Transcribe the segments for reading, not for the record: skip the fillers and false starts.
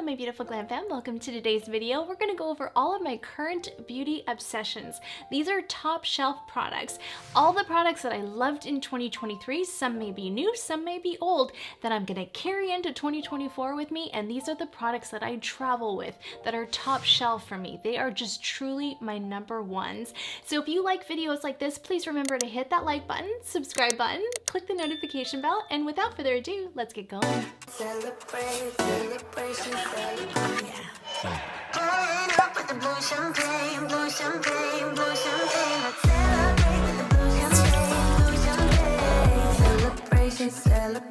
Hello my beautiful glam fam, welcome to today's video. We're going to go over all of my current beauty obsessions. These are top shelf products. All the products that I loved in 2023, some may be new, some may be old, that I'm going to carry into 2024 with me, and these are the products that I travel with that are top shelf for me. They are just truly my number ones. So if you like videos like this, please remember to hit that like button, subscribe button, click the notification bell, and without further ado, let's get going. Celebrate, celebration, celebrate. Yeah. Burn up with the blue champagne, blue champagne, blue champagne. Let's celebrate with the blue champagne, celebration, celebrate.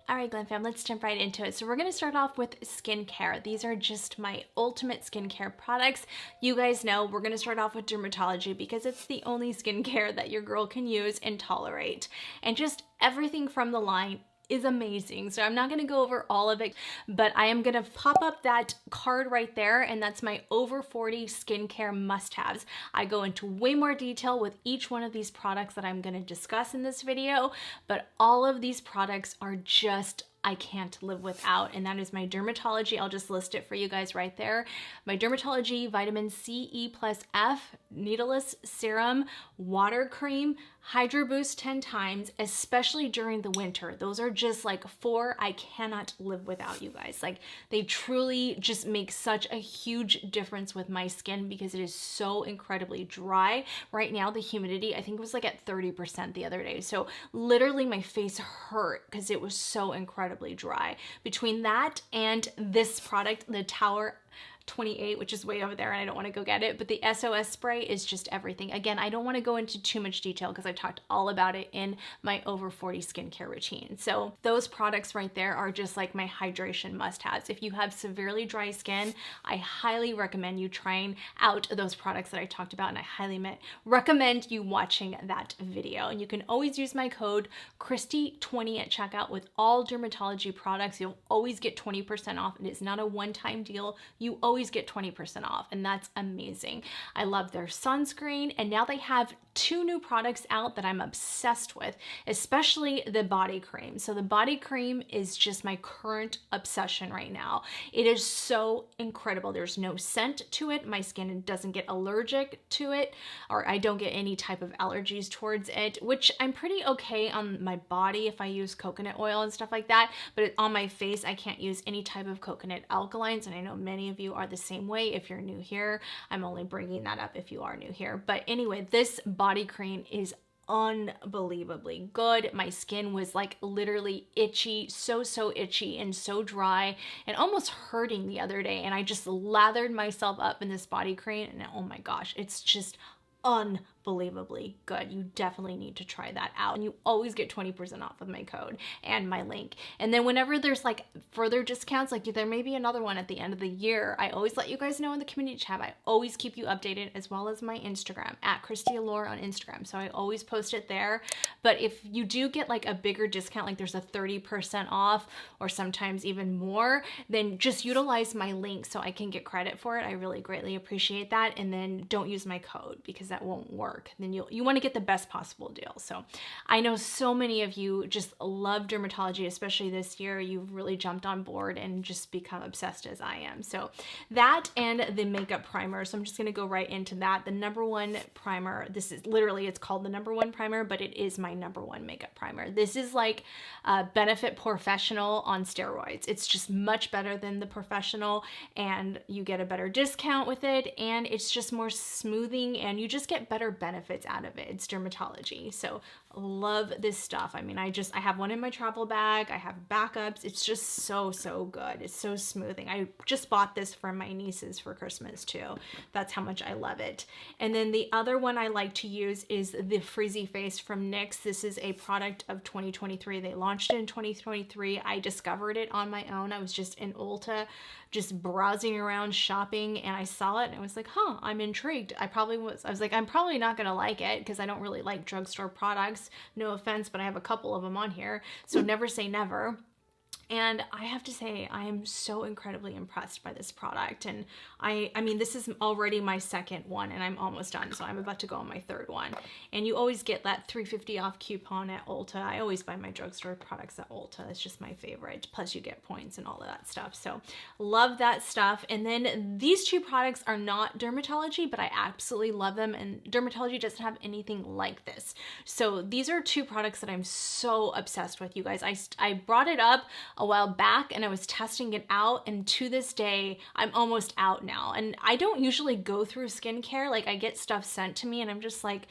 All right, Glam fam, let's jump right into it. So we're going to start off with skincare. These are just my ultimate skincare products. You guys know we're going to start off with dermatology because it's the only skincare that your girl can use and tolerate. And just everything from the line is amazing. So I'm not going to go over all of it, but I am going to pop up that card right there, and that's my over 40 skincare must-haves. I go into way more detail with each one of these products that I'm going to discuss in this video, but all of these products are just I can't live without, and that is my dermatology. I'll just list it for you guys right there. My dermatology vitamin C, E plus F, needleless serum, water cream, Hydro Boost 10 times, especially during the winter. Those are just like 4 I cannot live without, you guys. Like, they truly just make such a huge difference with my skin because it is so incredibly dry. Right now, the humidity, I think it was like at 30% the other day. So literally my face hurt because it was so incredibly dry. Between that and this product, the Tower 28, which is way over there and I don't want to go get it, but the SOS spray is just everything. Again, I don't want to go into too much detail because I talked all about it in my over 40 skincare routine. So those products right there are just like my hydration must-haves. If you have severely dry skin, I highly recommend you trying out those products that I talked about, and I highly recommend you watching that video. And you can always use my code Kristi20 at checkout with all dermatology products. You'll always get 20% off. It is not a one-time deal. You always get 20% off, and that's amazing. I love their sunscreen, and now they have 2 new products out that I'm obsessed with, especially the body cream. So the body cream is just my current obsession right now. It is so incredible. There's no scent to it. My skin doesn't get allergic to it, or I don't get any type of allergies towards it, which I'm pretty okay on my body if I use coconut oil and stuff like that, but on my face, I can't use any type of coconut alkalines, and I know many of you are the same way. If you're new here, I'm only bringing that up if you are new here. But anyway, this body cream is unbelievably good. My skin was like literally itchy, so itchy and so dry and almost hurting the other day. And I just lathered myself up in this body cream, and oh my gosh, it's just unbelievably good. You definitely need to try that out, and you always get 20% off with my code and my link. And then whenever there's like further discounts, like there may be another one at the end of the year, I always let you guys know in the community tab. I always keep you updated, as well as my Instagram at Kristi Allure on Instagram. So I always post it there. But if you do get like a bigger discount, like there's a 30% off or sometimes even more, then just utilize my link so I can get credit for it. I really greatly appreciate that. And then don't use my code because that won't work. Then you want to get the best possible deal. So I know so many of you just love dermatology, especially this year. You've really jumped on board and just become obsessed as I am. So that and the makeup primer. So I'm just going to go right into that. The number one primer, this is literally, it's called the number one primer, but it is my number one makeup primer. This is like Benefit Professional on steroids. It's just much better than the Professional, and you get a better discount with it, and it's just more smoothing, and you just get better benefits out of it. It's dermatology. So love this stuff. I mean, I have one in my travel bag. I have backups. It's just so good. It's so smoothing. I just bought this for my nieces for Christmas too. That's how much I love it. And then the other one I like to use is the Frizzy Face from NYX. This is a product of 2023. They launched it in 2023. I discovered it on my own. I was just in Ulta, just browsing around shopping, and I saw it and I was like, huh, I'm intrigued. I was like, I'm probably not gonna like it because I don't really like drugstore products. No offense, but I have a couple of them on here. So never say never. And I have to say, I am so incredibly impressed by this product. And I mean, this is already my second one and I'm almost done. So I'm about to go on my third one. And you always get that $3.50 off coupon at Ulta. I always buy my drugstore products at Ulta. It's just my favorite. Plus you get points and all of that stuff. So love that stuff. And then these two products are not dermatology, but I absolutely love them. And dermatology doesn't have anything like this. So these are two products that I'm so obsessed with, you guys. I brought it up a while back and I was testing it out, and to this day I'm almost out now. And I don't usually go through skincare. Like, I get stuff sent to me and I'm just like,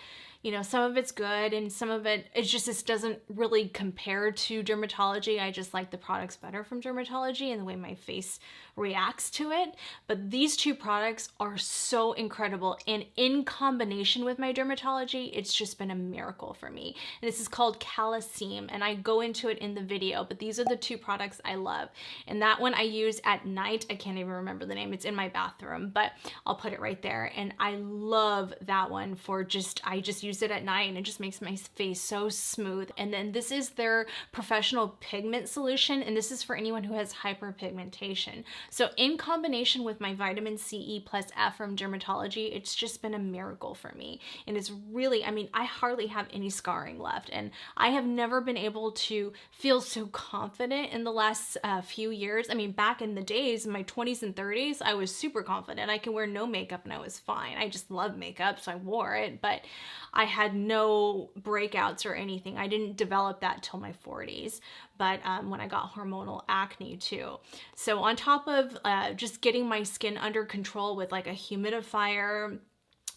you know, some of it's good and some of it just doesn't really compare to dermatology. I just like the products better from dermatology and the way my face reacts to it. But these two products are so incredible, and in combination with my dermatology, it's just been a miracle for me. And this is called Calecim, and I go into it in the video, but these are the two products I love. And that one I use at night. I can't even remember the name. It's in my bathroom, but I'll put it right there. And I love that one for I just use it at night and it just makes my face so smooth. And then this is their professional pigment solution, and this is for anyone who has hyperpigmentation. So in combination with my vitamin C plus F from dermatology, it's just been a miracle for me. And it's really, I mean, I hardly have any scarring left, and I have never been able to feel so confident in the last few years. I mean, back in the days, in my 20s and 30s, I was super confident. I can wear no makeup and I was fine. I just love makeup, so I wore it, but I had no breakouts or anything. I didn't develop that till my 40s, but when I got hormonal acne too. So on top of just getting my skin under control with like a humidifier,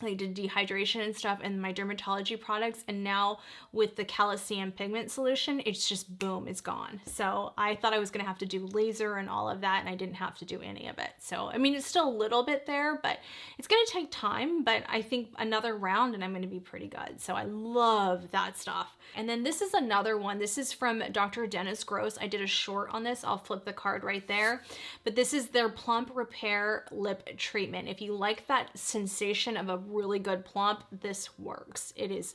I did dehydration and stuff, and my dermatology products, and now with the Calecim pigment solution, it's just boom, it's gone. So I thought I was gonna have to do laser and all of that, and I didn't have to do any of it. So I mean, it's still a little bit there, but it's gonna take time, but I think another round and I'm gonna be pretty good. So I love that stuff. And then this is another one. This is from Dr. Dennis Gross. I did a short on this. I'll flip the card right there. But this is their Plump Repair Lip Treatment. If you like that sensation of a really good plump, this works. It is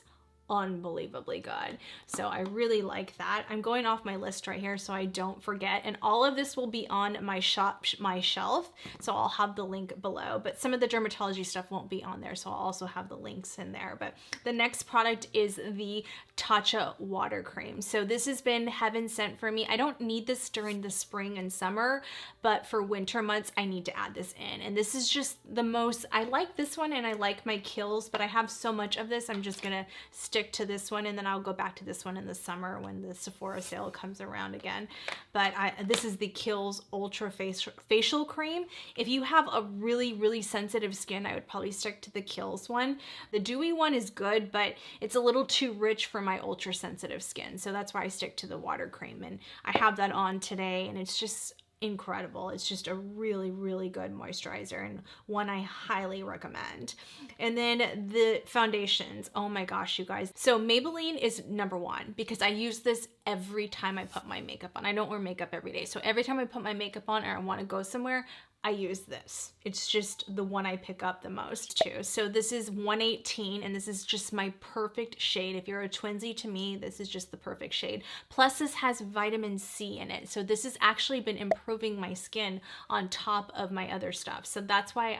unbelievably good. So I really like that. I'm going off my list right here so I don't forget. And all of this will be on my shelf. So I'll have the link below, but some of the dermatology stuff won't be on there. So I'll also have the links in there. But the next product is the Tatcha water cream. So this has been heaven sent for me. I don't need this during the spring and summer, but for winter months, I need to add this in. And this is just the most, I like this one and I like my Kiehl's, but I have so much of this, I'm just gonna stick to this one, and then I'll go back to this one in the summer when the Sephora sale comes around again. But this is the Kiehl's Ultra Facial Cream. If you have a really, really sensitive skin, I would probably stick to the Kiehl's one. The dewy one is good, but it's a little too rich for my ultra sensitive skin. So that's why I stick to the water cream. And I have that on today, and it's just incredible. It's just a really, really good moisturizer and one I highly recommend. And then the foundations. Oh my gosh, you guys. So Maybelline is number one because I use this every time I put my makeup on. I don't wear makeup every day. So every time I put my makeup on or I want to go somewhere, I use this. It's just the one I pick up the most too. So this is 118, and this is just my perfect shade. If you're a twinsy to me, this is just the perfect shade. Plus this has vitamin C in it. So this has actually been improving my skin on top of my other stuff. So that's why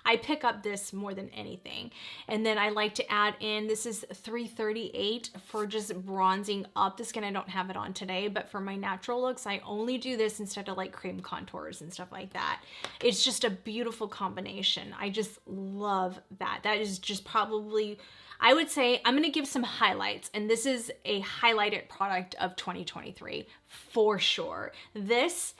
I pick up this more than anything. And then I like to add in, this is 338 for just bronzing up the skin. I don't have it on today, but for my natural looks, I only do this instead of like cream contours and stuff like that. It's just a beautiful combination. I just love that. That is just probably, I would say, I'm gonna give some highlights, and this is a highlighted product of 2023 for sure. This,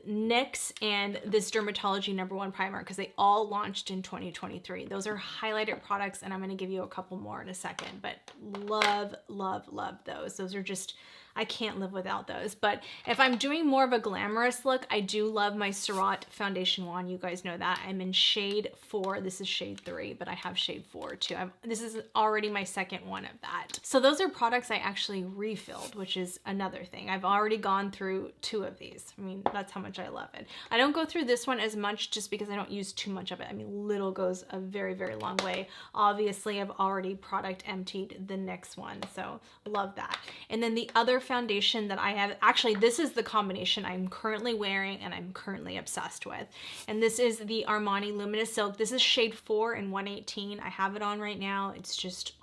NYX, and this Dermatology #1 primer, because they all launched in 2023. Those are highlighted products, and I'm gonna give you a couple more in a second, but love, love, love those. Those are just, I can't live without those. But if I'm doing more of a glamorous look, I do love my Surratt foundation wand. You guys know that. I'm in shade 4. This is shade 3, but I have shade 4 too. This is already my second one of that. So those are products I actually refilled, which is another thing. I've already gone through 2 of these. I mean, that's how much I love it. I don't go through this one as much just because I don't use too much of it. I mean, little goes a very, very long way. Obviously, I've already product emptied the next one, so love that. And then the other foundation that I have, actually this is the combination I'm currently wearing and I'm currently obsessed with. And this is the Armani Luminous Silk. This is shade 4 in 118. I have it on right now. It's just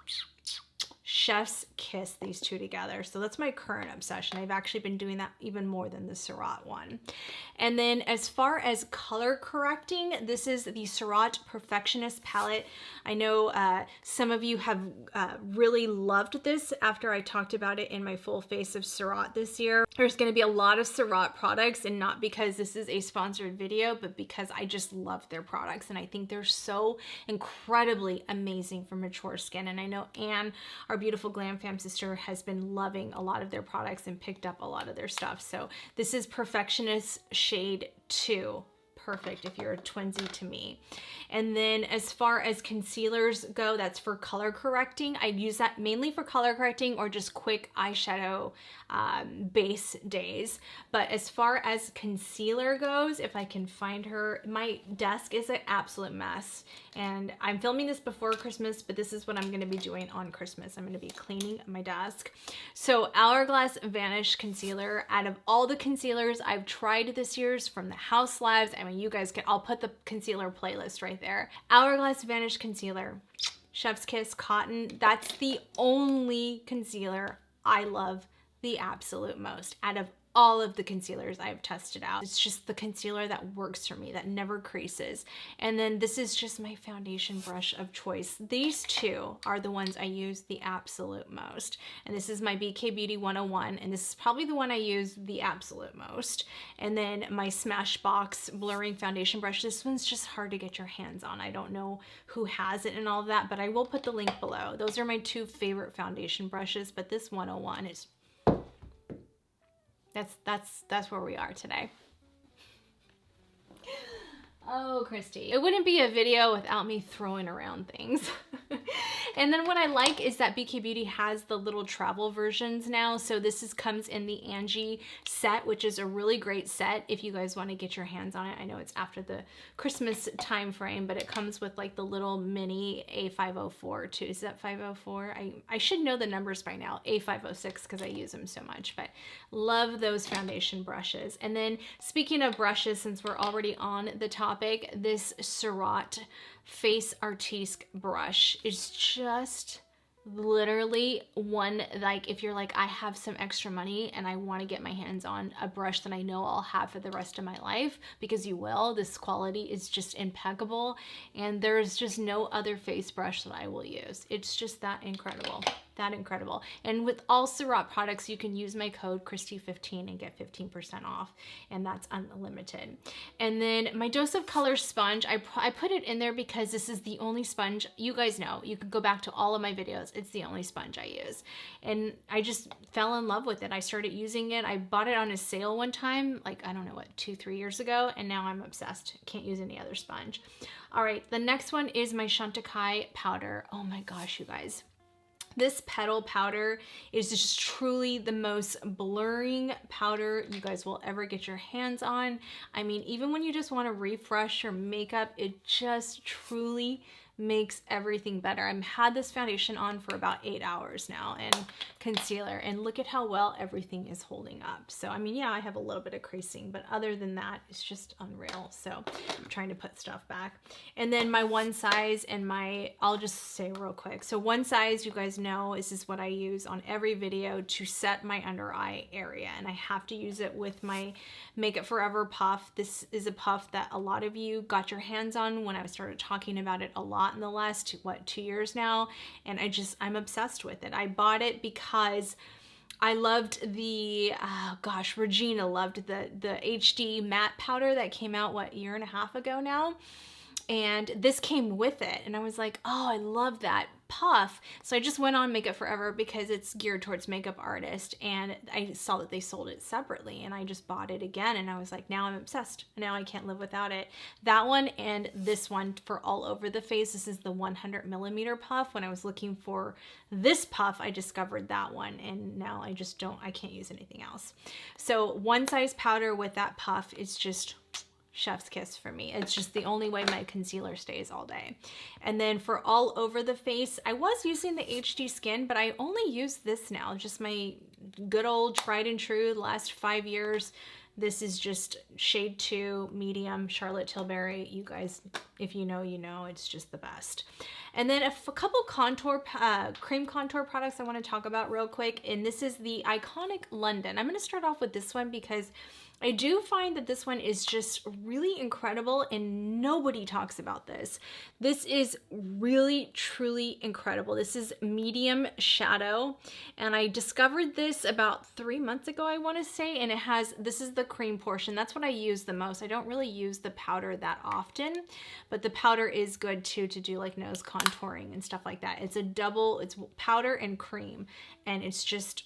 chef's kiss, these two together. So that's my current obsession. I've actually been doing that even more than the Surratt one. And then as far as color correcting, this is the Surratt Perfectionist palette. I know some of you have really loved this after I talked about it in my full face of Surratt this year. There's going to be a lot of Surratt products, and not because this is a sponsored video, but because I just love their products and I think they're so incredibly amazing for mature skin. And I know Anne, our beautiful Glam Fam sister, has been loving a lot of their products and picked up a lot of their stuff. So this is Perfectionist shade 2. Perfect if you're a twinsy to me. And then as far as concealers go, that's for color correcting. I use that mainly for color correcting or just quick eyeshadow base days. But as far as concealer goes, if I can find her, my desk is an absolute mess. And I'm filming this before Christmas, but this is what I'm gonna be doing on Christmas. I'm gonna be cleaning my desk. So Hourglass Vanish Concealer, out of all the concealers I've tried this year from the House Labs, I mean, you guys can, I'll put the concealer playlist right there. Hourglass Vanish Concealer, Chef's Kiss Cotton. That's the only concealer I love the absolute most out of all of the concealers I've tested out. It's just the concealer that works for me, that never creases. And then this is just my foundation brush of choice. These two are the ones I use the absolute most. And this is my BK Beauty 101, and this is probably the one I use the absolute most. And then my Smashbox blurring foundation brush. This one's just hard to get your hands on. I don't know who has it and all of that, but I will put the link below. Those are my two favorite foundation brushes, but this 101 is that's where we are today. Oh, Kristi. It wouldn't be a video without me throwing around things. And then what I like is that BK Beauty has the little travel versions now. So this comes in the Angie set, which is a really great set if you guys want to get your hands on it. I know it's after the Christmas time frame, but it comes with like the little mini A504 too. Is that 504? I should know the numbers by now. A506 because I use them so much, but love those foundation brushes. And then speaking of brushes, since we're already on the topic, this Surratt Face Artiste brush is just literally one, like if you're like, I have some extra money and I want to get my hands on a brush that I know I'll have for the rest of my life, because you will. This quality is just impeccable, and there's just no other face brush that I will use. It's just that incredible. That incredible. And with all Surratt products, you can use my code Kristi15 and get 15% off, and that's unlimited. And then my Dose of Color sponge, I put it in there because this is the only sponge, you guys know, you can go back to all of my videos, it's the only sponge I use. And I just fell in love with it. I started using it. I bought it on a sale one time, like, I don't know what, 2-3 years ago, and now I'm obsessed. Can't use any other sponge. All right, the next one is my Chantecaille powder. Oh my gosh, you guys. This petal powder is just truly the most blurring powder you guys will ever get your hands on. I mean, even when you just want to refresh your makeup, it just truly makes everything better. I've had this foundation on for about 8 hours now, and concealer, and look at how well everything is holding up. So, I mean, yeah, I have a little bit of creasing, but other than that, it's just unreal. So I'm trying to put stuff back. And then my One Size and my, I'll just say real quick. So One Size, you guys know, this is what I use on every video to set my under eye area. And I have to use it with my Makeup Forever puff. This is a puff that a lot of you got your hands on when I started talking about it a lot in the last, what, 2 years now. And I'm obsessed with it. I bought it because I loved the, oh gosh, Regina loved the HD matte powder that came out, what, 1.5 years ago now? And this came with it. And I was like, oh, I love that puff. So I just went on Makeup Forever because it's geared towards makeup artists, and I saw that they sold it separately, and I just bought it again, and I was like, now I'm obsessed. Now I can't live without it. That one and this one for all over the face. This is the 100mm puff. When I was looking for this puff, I discovered that one, and now I can't use anything else. So One Size powder with that puff is just chef's kiss for me. It's just the only way my concealer stays all day. And then for all over the face, I was using the HD Skin, but I only use this now, just my good old tried and true the last 5 years. This is just shade 2 medium Charlotte Tilbury. You guys, if you know, you know, it's just the best. And then a couple contour, cream contour products I want to talk about real quick. And this is the Iconic London. I'm going to start off with this one because I do find that this one is just really incredible and nobody talks about this. This is really, truly incredible. This is medium shadow, and I discovered this about 3 months ago, I want to say, and it has, this is the cream portion. That's what I use the most. I don't really use the powder that often, but the powder is good too to do like nose contouring and stuff like that. It's a double, it's powder and cream, and it's just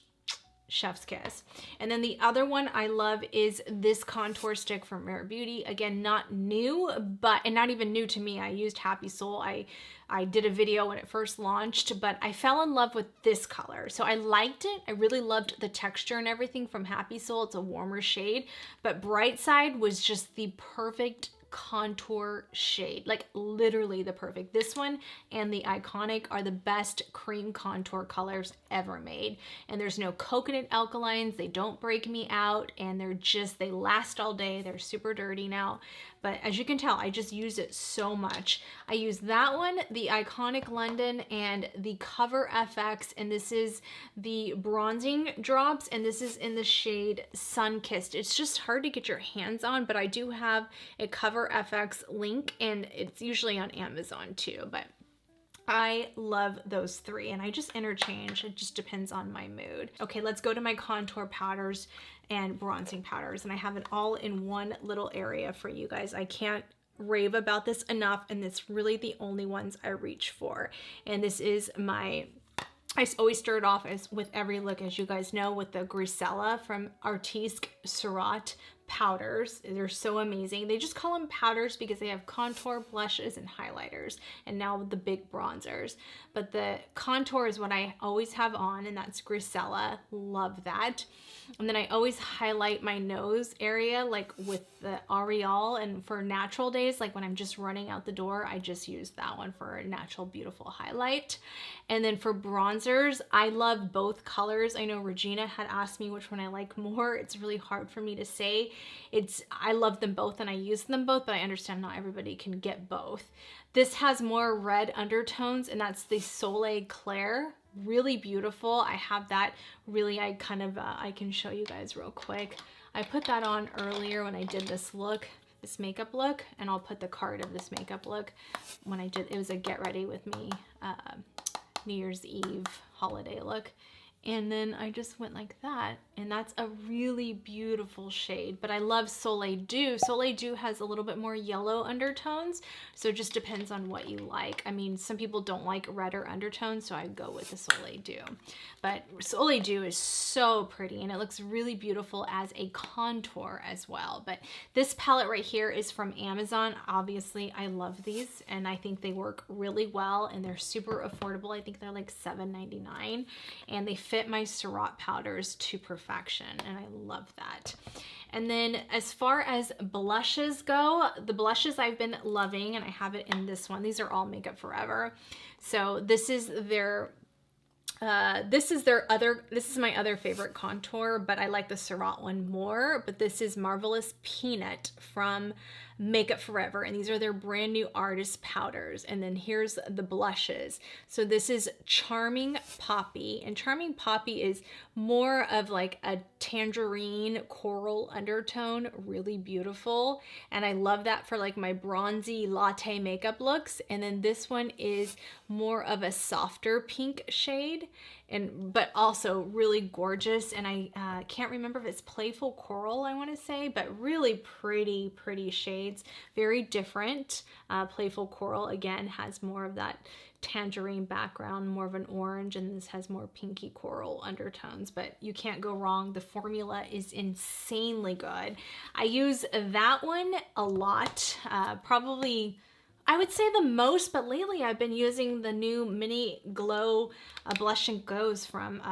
chef's kiss. And then the other one I love is this contour stick from Rare Beauty. Again, not new, but, and not even new to me. I used Happy Soul. I did a video when it first launched, but I fell in love with this color. So I liked it. I really loved the texture and everything from Happy Soul. It's a warmer shade, but Bright Side was just the perfect contour shade, like literally the perfect. This one and the Iconic are the best cream contour colors ever made, and there's no coconut alkalines. They don't break me out, and they're just, they last all day. They're super dirty now, but as you can tell, I just use it so much. I use that one, the Iconic London, and the Cover FX, and this is the bronzing drops, and this is in the shade Sun Kissed. It's just hard to get your hands on, but I do have a Cover FX link, and it's usually on Amazon too, but I love those three, and I just interchange. It just depends on my mood. Okay, let's go to my contour powders and bronzing powders, and I have it all in one little area for you guys. I can't rave about this enough, and it's really the only ones I reach for. And this is my, I always start off as with every look, as you guys know, with the Grisella from Artisque Surat powders. They're so amazing. They just call them powders because they have contour, blushes, and highlighters, and now the big bronzers. But the contour is what I always have on, and that's Grisella. Love that. And then I always highlight my nose area, like with the L'Oreal, and for natural days, like when I'm just running out the door, I just use that one for a natural, beautiful highlight. And then for bronzers, I love both colors. I know Regina had asked me which one I like more. It's really hard for me to say. I love them both and I use them both, but I understand not everybody can get both. This has more red undertones, and that's the Soleil Clair. Really beautiful. I have that really, I can show you guys real quick. I put that on earlier when I did this look, this makeup look, and I'll put the card of this makeup look when I did, it was a get ready with me New Year's Eve holiday look. And then I just went like that, and that's a really beautiful shade. But I love Soleil Dew. Soleil Dew has a little bit more yellow undertones, so it just depends on what you like. I mean, some people don't like redder undertones, so I go with the Soleil Dew. But Soleil Dew is so pretty, and it looks really beautiful as a contour as well. But this palette right here is from Amazon. Obviously, I love these, and I think they work really well, and they're super affordable. I think they're like $7.99, and they fit my Surat powders to perfection, and I love that. And then as far as blushes go, the blushes I've been loving, and I have it in this one. These are all Makeup Forever. So this is their this is my other favorite contour, but I like the Surat one more. But this is Marvelous Peanut from Makeup Forever, and these are their brand new artist powders. And then here's the blushes. So this is Charming Poppy, and Charming Poppy is more of like a tangerine coral undertone, really beautiful, and I love that for like my bronzy latte makeup looks. And then this one is more of a softer pink shade, but also really gorgeous. And I can't remember if it's Playful Coral, I want to say, but really pretty shades, very different. Playful Coral again has more of that tangerine background, more of an orange, and this has more pinky coral undertones, but you can't go wrong. The formula is insanely good. I use that one a lot, probably I would say the most, but lately I've been using the new Mini Glow Blush and Goes from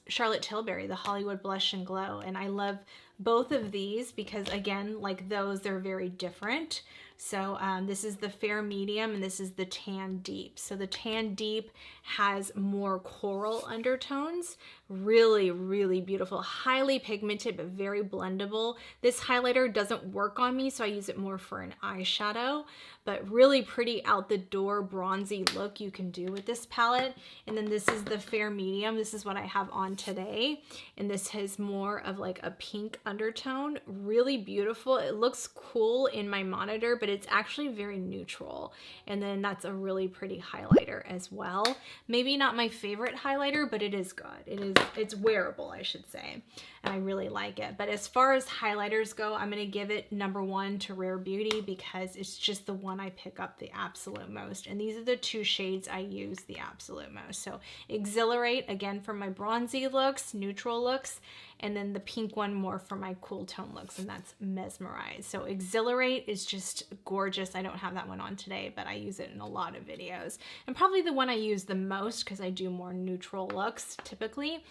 Charlotte Tilbury, the Hollywood Blush and Glow, and I love both of these because, again, like those, they're very different. So this is the fair medium and this is the tan deep. So the tan deep has more coral undertones. Really, really beautiful. Highly pigmented, but very blendable. This highlighter doesn't work on me, so I use it more for an eyeshadow, but really pretty out the door bronzy look you can do with this palette. And then this is the fair medium. This is what I have on today. And this has more of like a pink undertone. Really beautiful. It looks cool in my monitor, but it's actually very neutral. And then that's a really pretty highlighter as well. Maybe not my favorite highlighter, but it is good. It's wearable, I should say. And I really like it. But as far as highlighters go, I'm going to give it #1 to Rare Beauty because it's just the one I pick up the absolute most. And these are the 2 shades I use the absolute most. So Exhilarate, again, for my bronzy looks, neutral looks, and then the pink one more for my cool tone looks, and that's Mesmerize. So Exhilarate is just gorgeous. I don't have that one on today, but I use it in a lot of videos. And probably the one I use the most because I do more neutral looks typically.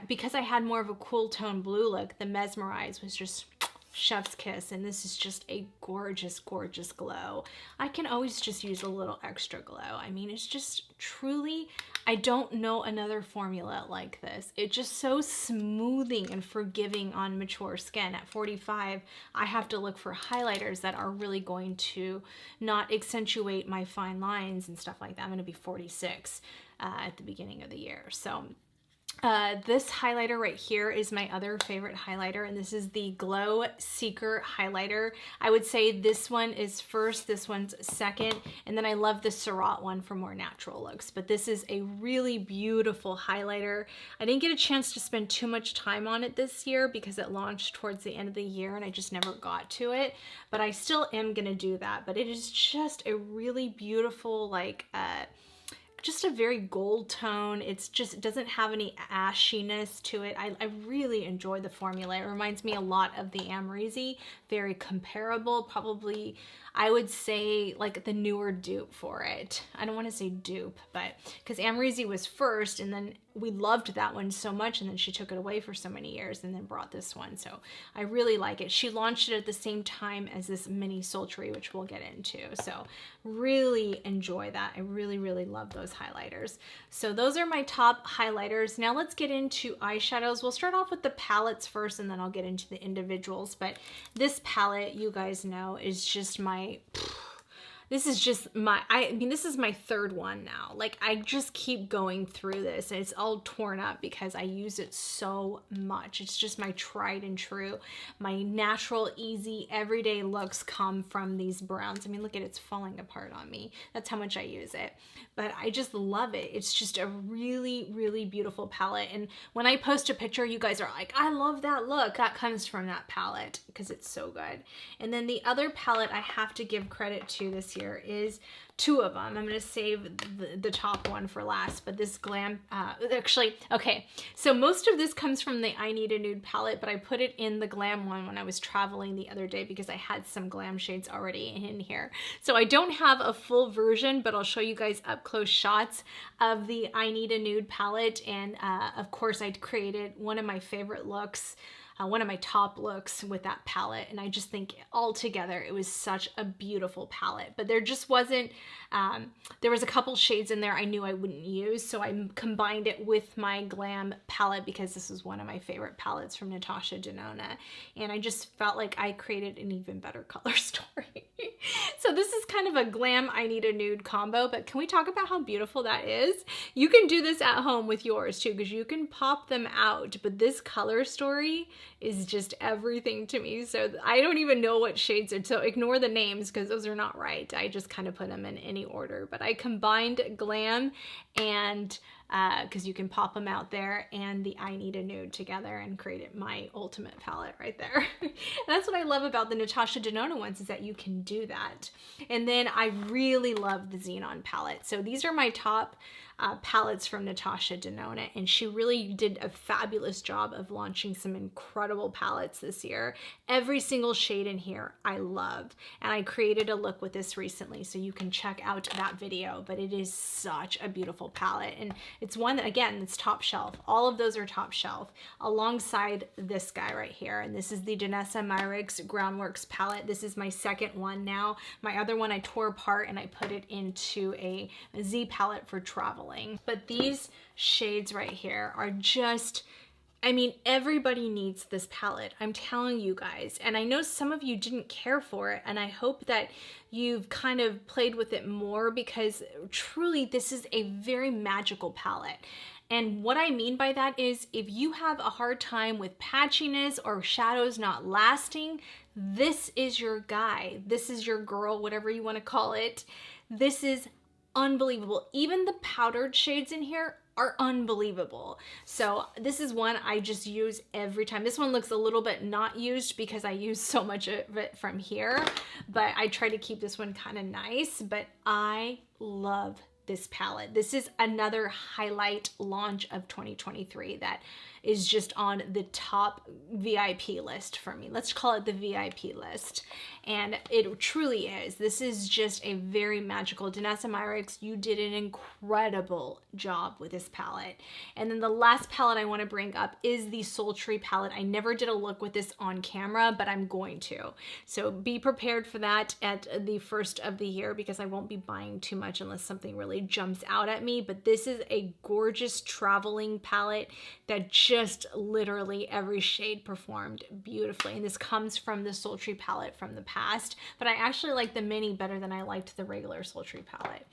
Because I had more of a cool tone blue look, the Mesmerize was just chef's kiss, and this is just a gorgeous, gorgeous glow. I can always just use a little extra glow. I mean, it's just truly, I don't know another formula like this. It's just so smoothing and forgiving on mature skin. At 45, I have to look for highlighters that are really going to not accentuate my fine lines and stuff like that. I'm going to be 46 at the beginning of the year. So this highlighter right here is my other favorite highlighter, and this is the Glow Seeker highlighter. I would say this one is first, this one's second, and then I love the Surratt one for more natural looks. But this is a really beautiful highlighter. I didn't get a chance to spend too much time on it this year because it launched towards the end of the year and I just never got to it, but I still am gonna do that. But it is just a really beautiful, like, just a very gold tone. It's just, it doesn't have any ashiness to it. I really enjoy the formula. It reminds me a lot of the Amrezy, very comparable, probably I would say like the newer dupe for it. I don't want to say dupe, but because Amrezy was first and then we loved that one so much and then she took it away for so many years and then brought this one. So I really like it. She launched it at the same time as this mini sultry, which we'll get into. So really enjoy that. I really, really love those highlighters. So those are my top highlighters. Now let's get into eyeshadows. We'll start off with the palettes first and then I'll get into the individuals. But this palette, you guys know, is just my... This is just my, I mean, this is my third one now. Like, I just keep going through this and it's all torn up because I use it so much. It's just my tried and true. My natural, easy, everyday looks come from these browns. I mean, look at it, it's falling apart on me. That's how much I use it. But I just love it. It's just a really, really beautiful palette. And when I post a picture, you guys are like, I love that look. That comes from that palette because it's so good. And then the other palette I have to give credit to this year is two of them. I'm going to save the top one for last, but this glam, actually, okay. So most of this comes from the I Need a Nude palette, but I put it in the glam one when I was traveling the other day because I had some glam shades already in here. So I don't have a full version, but I'll show you guys up close shots of the I Need a Nude palette. And of course I created one of my favorite looks, one of my top looks with that palette, and I just think altogether it was such a beautiful palette. But there just wasn't, there was a couple shades in there I knew I wouldn't use, so I combined it with my glam palette because this is one of my favorite palettes from Natasha Denona, and I just felt like I created an even better color story. So this is kind of a glam I Need a Nude combo, but can we talk about how beautiful that is? You can do this at home with yours too because you can pop them out, but this color story is just everything to me. So I don't even know what shades are, so ignore the names because those are not right. I just kind of put them in any order, but I combined glam and because you can pop them out there and the I Need a Nude together and created my ultimate palette right there. And that's what I love about the Natasha Denona ones is that you can do that. And then I really love the Xenon palette. So these are my top palettes from Natasha Denona, and she really did a fabulous job of launching some incredible palettes this year. Every single shade in here I love, and I created a look with this recently, so you can check out that video, but it is such a beautiful palette, and it's one that, again, it's top shelf. All of those are top shelf alongside this guy right here, and this is the Danessa Myricks Groundworks palette. This is my second one now. My other one I tore apart and I put it into a Z palette for traveling. But these shades right here are just, I mean, everybody needs this palette. I'm telling you guys. And I know some of you didn't care for it, and I hope that you've kind of played with it more, because truly this is a very magical palette. And what I mean by that is, if you have a hard time with patchiness or shadows not lasting, this is your guy. This is your girl, whatever you want to call it. This is unbelievable. Even the powdered shades in here are unbelievable. So this is one I just use every time. This one looks a little bit not used because I use so much of it from here, but I try to keep this one kind of nice. But I love this palette. This is another highlight launch of 2023 that is just on the top VIP list for me. Let's call it the VIP list. And it truly is. This is just a very magical. Danessa Myricks, you did an incredible job with this palette. And then the last palette I want to bring up is the Sultry palette. I never did a look with this on camera, but I'm going to. So be prepared for that at the first of the year, because I won't be buying too much unless something really jumps out at me. But this is a gorgeous traveling palette that just literally every shade performed beautifully. And this comes from the Sultry palette from the past, but I actually like the mini better than I liked the regular Sultry palette.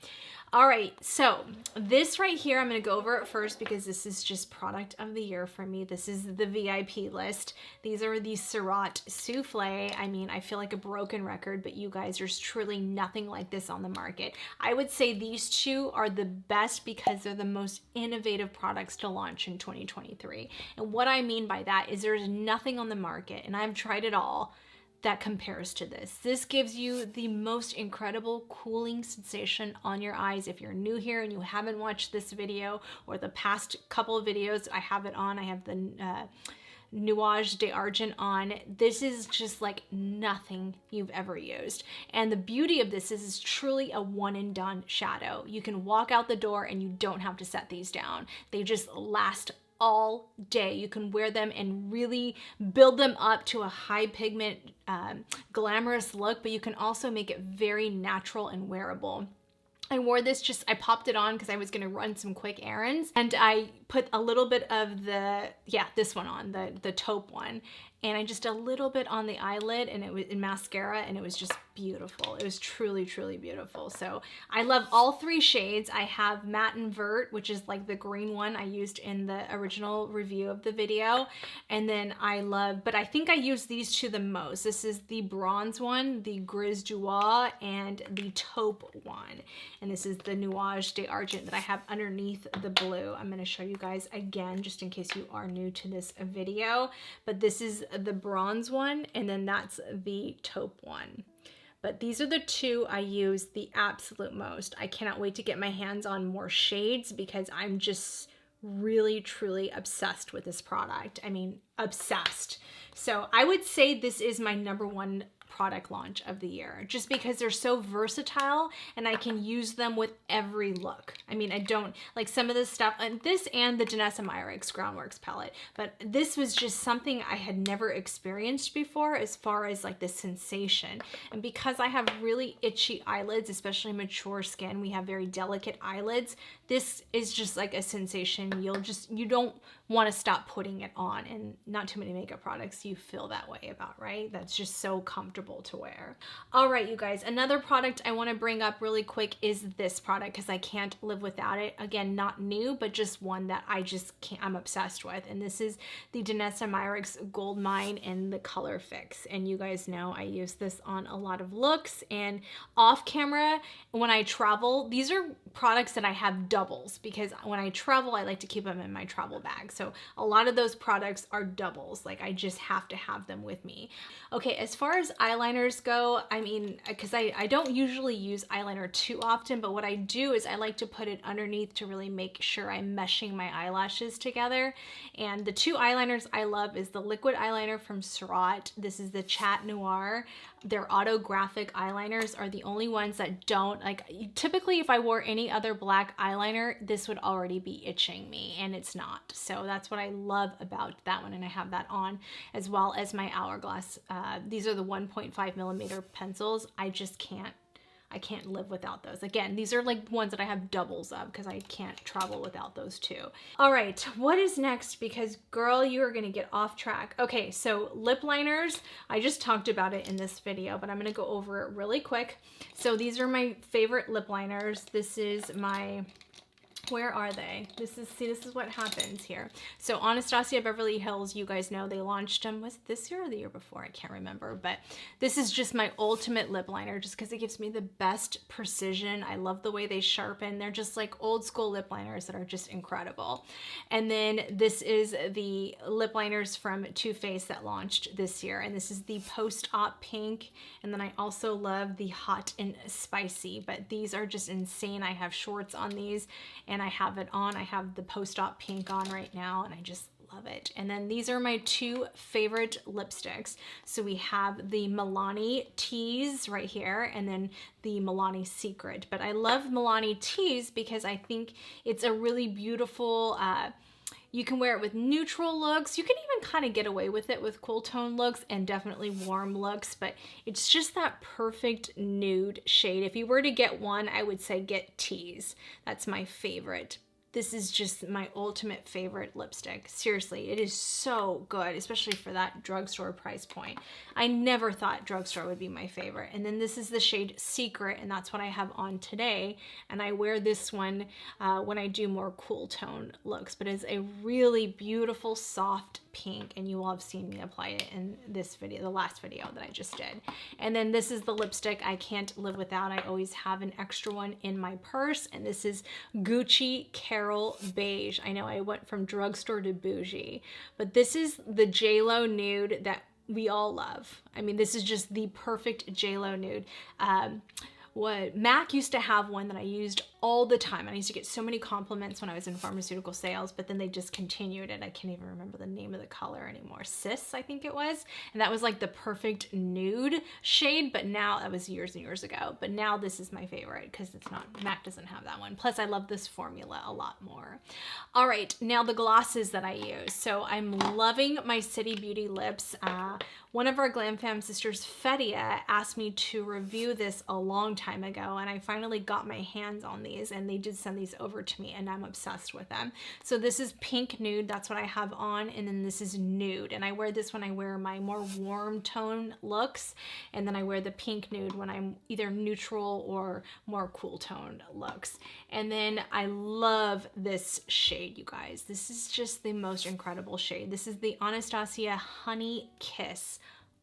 All right, so this right here, I'm gonna go over it first because this is just product of the year for me. This is the VIP list. These are the Syrah Souffle. I mean, I feel like a broken record, but you guys, there's truly nothing like this on the market. I would say these two are the best because they're the most innovative products to launch in 2023. And what I mean by that is there's nothing on the market, and I've tried it all, that compares to this. This gives you the most incredible cooling sensation on your eyes. If you're new here and you haven't watched this video or the past couple of videos I have it on, I have the Nuage d'Argent on. This is just like nothing you've ever used. And the beauty of this is it's truly a one and done shadow. You can walk out the door and you don't have to set these down. They just last all day. You can wear them and really build them up to a high pigment, glamorous look, but you can also make it very natural and wearable. I wore this I popped it on because I was gonna run some quick errands, and I put a little bit of this one on, the taupe one, and I just a little bit on the eyelid, and it was in mascara, and it was just beautiful. It was truly, truly beautiful. So I love all three shades. I have Matte and Vert, which is like the green one I used in the original review of the video. And then but I think I use these two the most. This is the bronze one, the Grise du Joie, and the taupe one. And this is the Nuage d'Argent that I have underneath the blue. I'm gonna show you guys again, just in case you are new to this video. But this is the bronze one, and then that's the taupe one. But these are the two I use the absolute most. I cannot wait to get my hands on more shades because I'm just really, truly obsessed with this product. I mean, obsessed. So I would say this is my #1 product launch of the year, just because they're so versatile and I can use them with every look. I mean, I don't like some of this stuff, and this and the Danessa Myricks Groundworks palette, but this was just something I had never experienced before as far as like the sensation. And because I have really itchy eyelids, especially mature skin, we have very delicate eyelids, this is just like a sensation you don't want to stop putting it on, and not too many makeup products you feel that way about, right? That's just so comfortable to wear. All right, you guys, another product I want to bring up really quick is this product because I can't live without it. Again, not new, but just one that I'm obsessed with. And this is the Danessa Myricks Gold Mine in the Color Fix. And you guys know I use this on a lot of looks and off camera. When I travel, these are products that I have doubles because when I travel, I like to keep them in my travel bag. So a lot of those products are doubles. Like I just have to have them with me. Okay, as far as eyeliners go, I mean, because I don't usually use eyeliner too often, but what I do is I like to put it underneath to really make sure I'm meshing my eyelashes together. And the two eyeliners I love is the liquid eyeliner from Surratt. This is the Chat Noir. Their autographic eyeliners are the only ones that don't, like, typically if I wore any other black eyeliner, this would already be itching me, and it's not. So that's what I love about that one, and I have that on, as well as my Hourglass. These are the 1.5 millimeter pencils. I can't live without those. Again, these are like ones that I have doubles of because I can't travel without those too. All right, what is next? Because girl, you are gonna get off track. Okay, so lip liners, I just talked about it in this video, but I'm gonna go over it really quick. So these are my favorite lip liners. This is my, where are they? This is what happens here. So Anastasia Beverly Hills, you guys know they launched them, was it this year or the year before? I can't remember, but this is just my ultimate lip liner just because it gives me the best precision. I love the way they sharpen. They're just like old school lip liners that are just incredible. And then this is the lip liners from Too Faced that launched this year. And this is the post-op pink. And then I also love the hot and spicy, but these are just insane. I have shorts on these and I have it on. I have the post-op pink on right now and I just love it. And then these are my two favorite lipsticks. So we have the Milani Tease right here and then the Milani Secret. But I love Milani Tease because I think it's a really beautiful, you can wear it with neutral looks. You can even kind of get away with it with cool tone looks and definitely warm looks, but it's just that perfect nude shade. If you were to get one, I would say get Tease. That's my favorite. This is just my ultimate favorite lipstick. Seriously, it is so good, especially for that drugstore price point. I never thought drugstore would be my favorite. And then this is the shade Secret, and that's what I have on today. And I wear this one when I do more cool tone looks, but it's a really beautiful, soft pink, and you will have seen me apply it in this video, the last video that I just did. And then this is the lipstick I can't live without. I always have an extra one in my purse, and this is Gucci Carol Beige. I know I went from drugstore to bougie, but this is the JLo nude that we all love. I mean, this is just the perfect JLo nude. Mac used to have one that I used all the time. And I used to get so many compliments when I was in pharmaceutical sales, but then they discontinued it. I can't even remember the name of the color anymore. Cis, I think it was. And that was like the perfect nude shade, but now, that was years and years ago. But now this is my favorite because it's not, Mac doesn't have that one. Plus I love this formula a lot more. All right, now the glosses that I use. So I'm loving my City Beauty lips. One of our Glam Fam sisters, Fedia, asked me to review this a long time ago, and I finally got my hands on these, and they did send these over to me, and I'm obsessed with them. So this is Pink Nude, that's what I have on, and then this is Nude, and I wear this when I wear my more warm tone looks, and then I wear the Pink Nude when I'm either neutral or more cool tone looks. And then I love this shade, you guys. This is just the most incredible shade. This is the Anastasia Honey Kiss.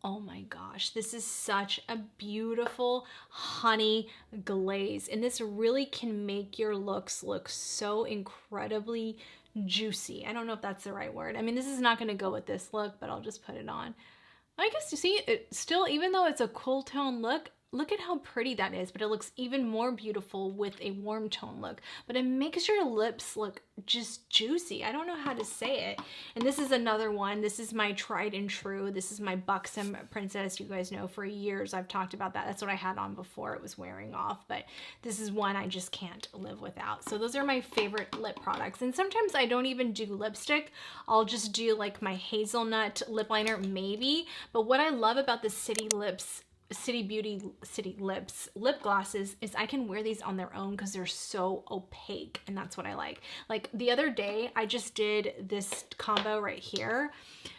Oh my gosh, this is such a beautiful honey glaze, and this really can make your looks look so incredibly juicy. I don't know if that's the right word. I mean, this is not going to go with this look, but I'll just put it on. I guess you see it still, even though it's a cool tone look, look at how pretty that is, but it looks even more beautiful with a warm tone look. But it makes your lips look just juicy. I don't know how to say it. And this is another one. This is my tried and true. This is my Buxom Princess. You guys know for years I've talked about that. That's what I had on before it was wearing off. But this is one I just can't live without. So those are my favorite lip products. And sometimes I don't even do lipstick. I'll just do like my hazelnut lip liner maybe. But what I love about the City Beauty Lips lip glosses is I can wear these on their own because they're so opaque, and that's what I like. Like the other day, I just did this combo right here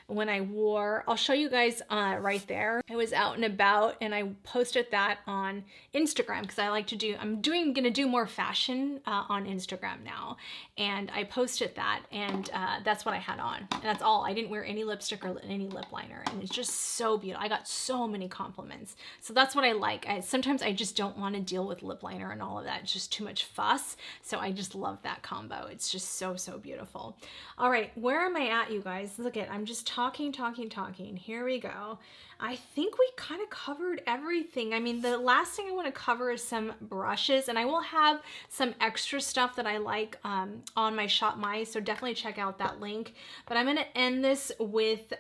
when I wore, I'll show you guys right there. I was out and about and I posted that on Instagram because I like to do, I'm gonna do more fashion on Instagram now. And I posted that, and that's what I had on. And that's all. I didn't wear any lipstick or any lip liner, and it's just so beautiful. I got so many compliments. So that's what I like. Sometimes I just don't want to deal with lip liner and all of that. It's just too much fuss. So I just love that combo. It's just so, so beautiful. All right, where am I at, you guys? Look at, I'm just talking. Here we go. I think we kind of covered everything. I mean, the last thing I want to cover is some brushes, and I will have some extra stuff that I like on my Shop My, so definitely check out that link. But I'm going to end this with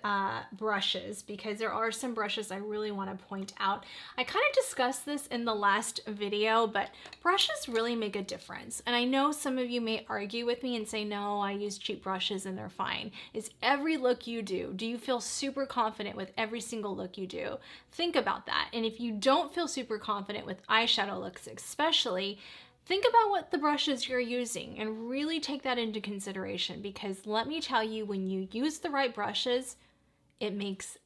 brushes, because there are some brushes I really want to point out. I kind of discussed this in the last video, but brushes really make a difference. And I know some of you may argue with me and say, no, I use cheap brushes and they're fine. Is every look you do you feel super confident with every single look you do? Think about that. And if you don't feel super confident with eyeshadow looks especially, think about what the brushes you're using and really take that into consideration, because let me tell you, when you use the right brushes, it makes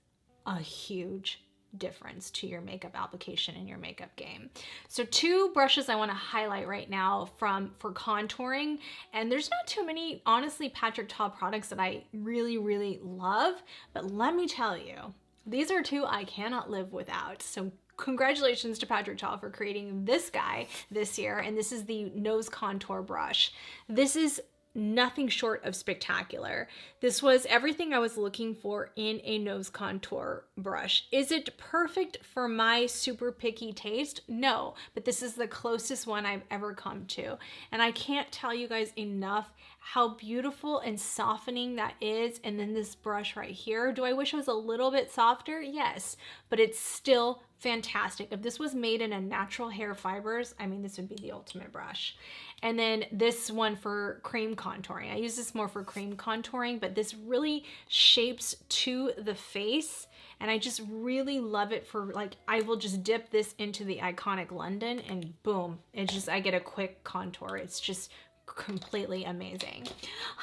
a huge difference to your makeup application and your makeup game. So 2 brushes I want to highlight right now for contouring, and there's not too many, honestly, Patrick Ta products that I really love, but let me tell you, these are 2 I cannot live without. So congratulations to Patrick Ta for creating this guy this year, and this is the nose contour brush. This is nothing short of spectacular. This was everything I was looking for in a nose contour brush. Is it perfect for my super picky taste? No, but this is the closest one I've ever come to. And I can't tell you guys enough how beautiful and softening that is. And then this brush right here, do I wish it was a little bit softer? Yes, but it's still fantastic. If this was made in a natural hair fibers, I mean, this would be the ultimate brush. And then this one for cream contouring. I use this more for cream contouring, but this really shapes to the face. And I just really love it for, like, I will just dip this into the Iconic London and boom, I get a quick contour. It's just completely amazing.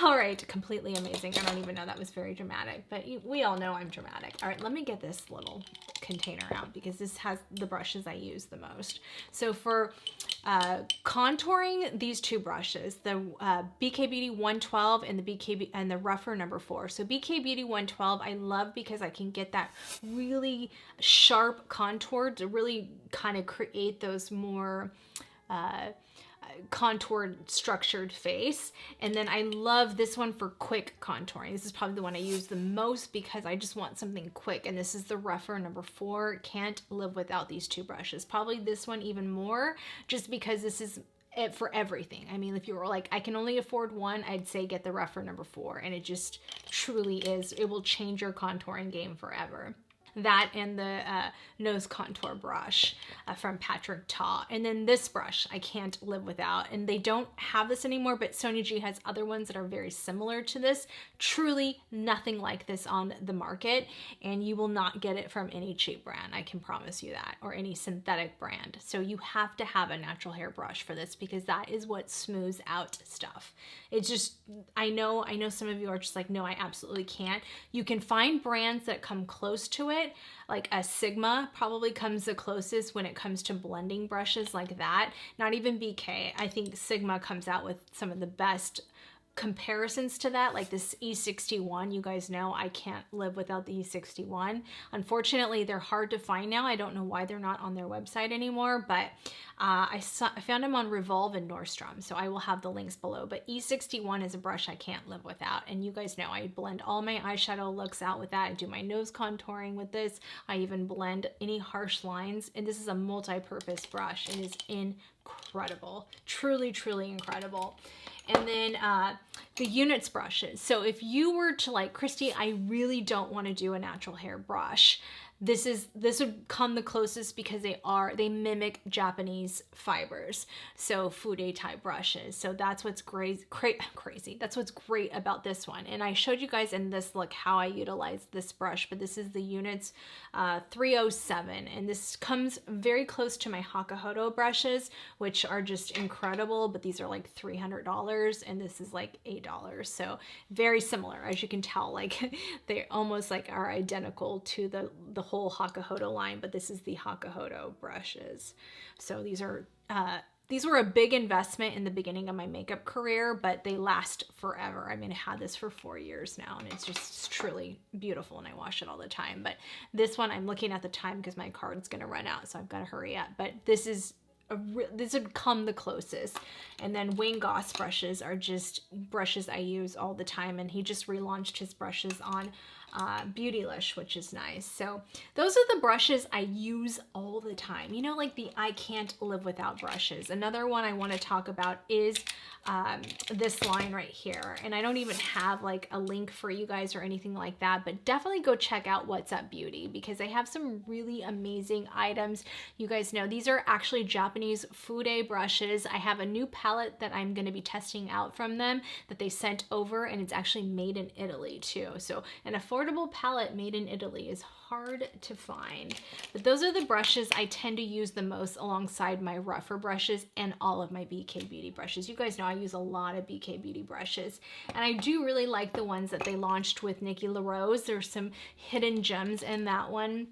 All right, completely amazing. I don't even know, that was very dramatic, but we all know I'm dramatic. All right, let me get this little container out, because this has the brushes I use the most. So for contouring, these 2 brushes, the BK Beauty 112 and the rougher number 4. So BK Beauty 112 I love because I can get that really sharp contour to really kind of create those more contoured, structured face. And then I love this one for quick contouring. This is probably the one I use the most because I just want something quick. And this is the rougher number 4. Can't live without these 2 brushes. Probably this one even more, just because this is it for everything. I mean, if you were like, I can only afford one, I'd say get the rougher number 4. And it just truly is. It will change your contouring game forever. That and the nose contour brush from Patrick Ta. And then this brush I can't live without. And they don't have this anymore, but Sonia G has other ones that are very similar to this. Truly nothing like this on the market. And you will not get it from any cheap brand. I can promise you that. Or any synthetic brand. So you have to have a natural hair brush for this, because that is what smooths out stuff. It's just, I know some of you are just like, no, I absolutely can't. You can find brands that come close to it. Like a Sigma probably comes the closest when it comes to blending brushes like that. Not even BK. I think Sigma comes out with some of the best comparisons to that, like this E61. You guys know I can't live without the E61. Unfortunately, they're hard to find now. I don't know why they're not on their website anymore, but I found them on Revolve and Nordstrom, so I will have the links below. But E61 is a brush I can't live without, and you guys know I blend all my eyeshadow looks out with that. I do my nose contouring with this. I even blend any harsh lines, and this is a multi-purpose brush. It is incredible, truly incredible. And then the units brushes. So if you were to like, Kristi, I really don't want to do a natural hair brush, this would come the closest, because they mimic Japanese fibers. So fude type brushes. So that's what's crazy. That's what's great about this one. And I showed you guys in this look how I utilize this brush, but this is the Units 307. And this comes very close to my Hakuhodo brushes, which are just incredible, but these are like $300 and this is like $8. So very similar, as you can tell, like they almost like are identical to the whole Hakuhodo line, but this is the Hakuhodo brushes. So these were a big investment in the beginning of my makeup career, but they last forever. I mean, I had this for 4 years now, and it's just truly beautiful, and I wash it all the time. But this one, I'm looking at the time because my card's gonna run out, so I've got to hurry up. But this would come the closest. And then Wayne Goss brushes are just brushes I use all the time, and he just relaunched his brushes on Beautylish, which is nice. So those are the brushes I use all the time. You know, like the I can't live without brushes. Another one I want to talk about is this line right here. And I don't even have like a link for you guys or anything like that, but definitely go check out What's Up Beauty because they have some really amazing items. You guys know these are actually Japanese fude brushes. I have a new palette that I'm going to be testing out from them that they sent over, and it's actually made in Italy too. So an affordable palette made in Italy is hard to find. But those are the brushes I tend to use the most alongside my rougher brushes and all of my BK Beauty brushes. You guys know I use a lot of BK Beauty brushes, and I do really like the ones that they launched with Nikki LaRose. There's some hidden gems in that one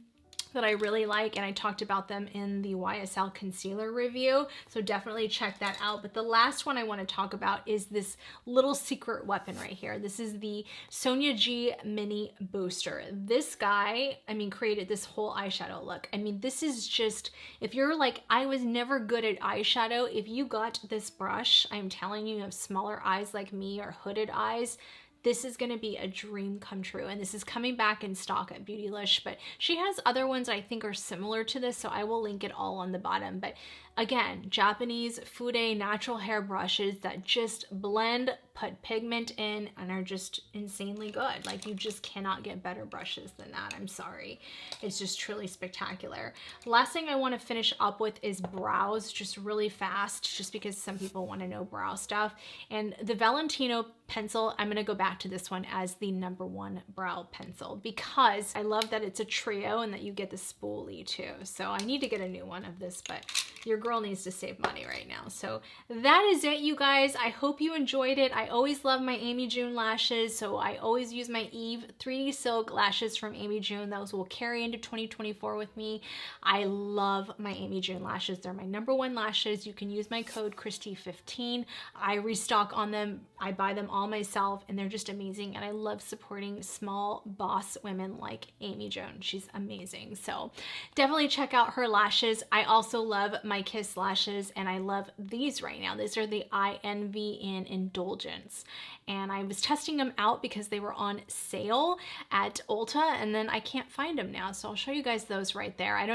that I really like, and I talked about them in the YSL concealer review, so definitely check that out. But the last one I want to talk about is this little secret weapon right here. This is the Sonia G Mini Booster. This guy, I mean, created this whole eyeshadow look. I mean, this is just, if you're like, I was never good at eyeshadow, if you got this brush, I'm telling you, you have smaller eyes like me or hooded eyes, this is going to be a dream come true. And this is coming back in stock at Beautylish, but she has other ones I think are similar to this, so I will link it all on the bottom. But again, Japanese fude natural hair brushes that just blend, put pigment in, and are just insanely good. Like, you just cannot get better brushes than that. I'm sorry. It's just truly spectacular. Last thing I want to finish up with is brows, just really fast, just because some people want to know brow stuff. And the Valentino pencil, I'm going to go back to this one as the #1 brow pencil because I love that it's a trio and that you get the spoolie too. So I need to get a new one of this, but your girl needs to save money right now. So that is it, you guys. I hope you enjoyed it. I always love my Amy June lashes, so I always use my Eve 3D Silk lashes from Amy June. Those will carry into 2024 with me. I love my Amy June lashes. They're my #1 lashes. You can use my code Kristi15. I restock on them. I buy them all myself, and they're just amazing. And I love supporting small boss women like Amy June. She's amazing. So definitely check out her lashes. I also love my Kiss lashes, and I love these right now. These are the I Envy in Indulgence, and I was testing them out because they were on sale at Ulta, and then I can't find them now, so I'll show you guys those right there. I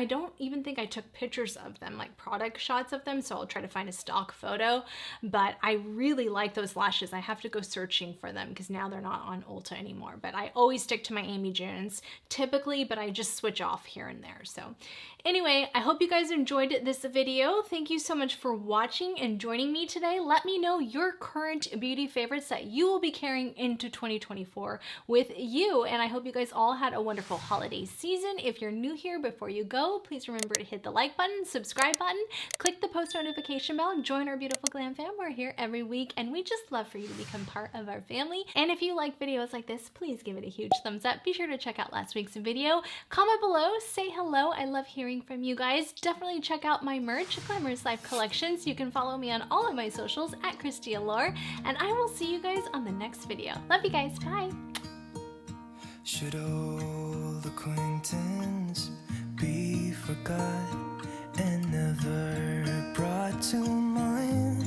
don't even think I took pictures of them, like product shots of them, so I'll try to find a stock photo. But I really like those lashes. I have to go searching for them because now they're not on Ulta anymore. But I always stick to my Amy June's typically, but I just switch off here and there. So anyway, I hope you guys enjoyed this video. Thank you so much for watching and joining me today. Let me know your current beauty favorites that you will be carrying into 2024 with you. And I hope you guys all had a wonderful holiday season. If you're new here, before you go, please remember to hit the like button, subscribe button, click the post notification bell, and join our beautiful glam fam. We're here every week, and we just love for you to become part of our family. And if you like videos like this, please give it a huge thumbs up. Be sure to check out last week's video. Comment below, say hello. I love hearing from you guys. Definitely check out my merch, Glamorous Life Collections. You can follow me on all of my socials at Kristi Allure, and I will see you guys on the next video. Love you guys. Bye. Should old acquaintance be forgot and never brought to mind?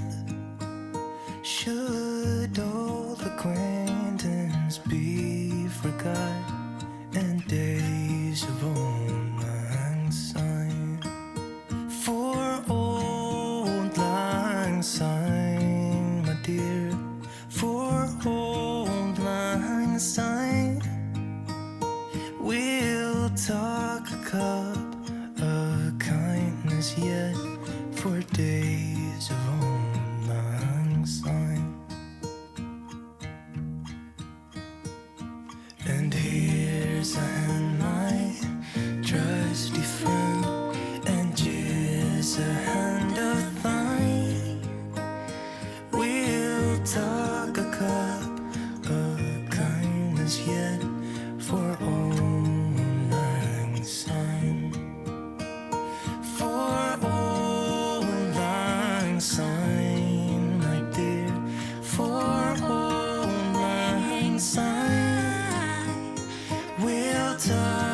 Should old acquaintance be forgot and days of old lang syne? For old lang syne, my dear, for old lang syne, we'll talk a cup of kindness yet for days of old lang syne. And here's a hand, my trusty friend, and here's a hand of thine. We'll talk a cup of kindness yet for old lang syne. For old lang syne, my dear, for old lang syne, we'll talk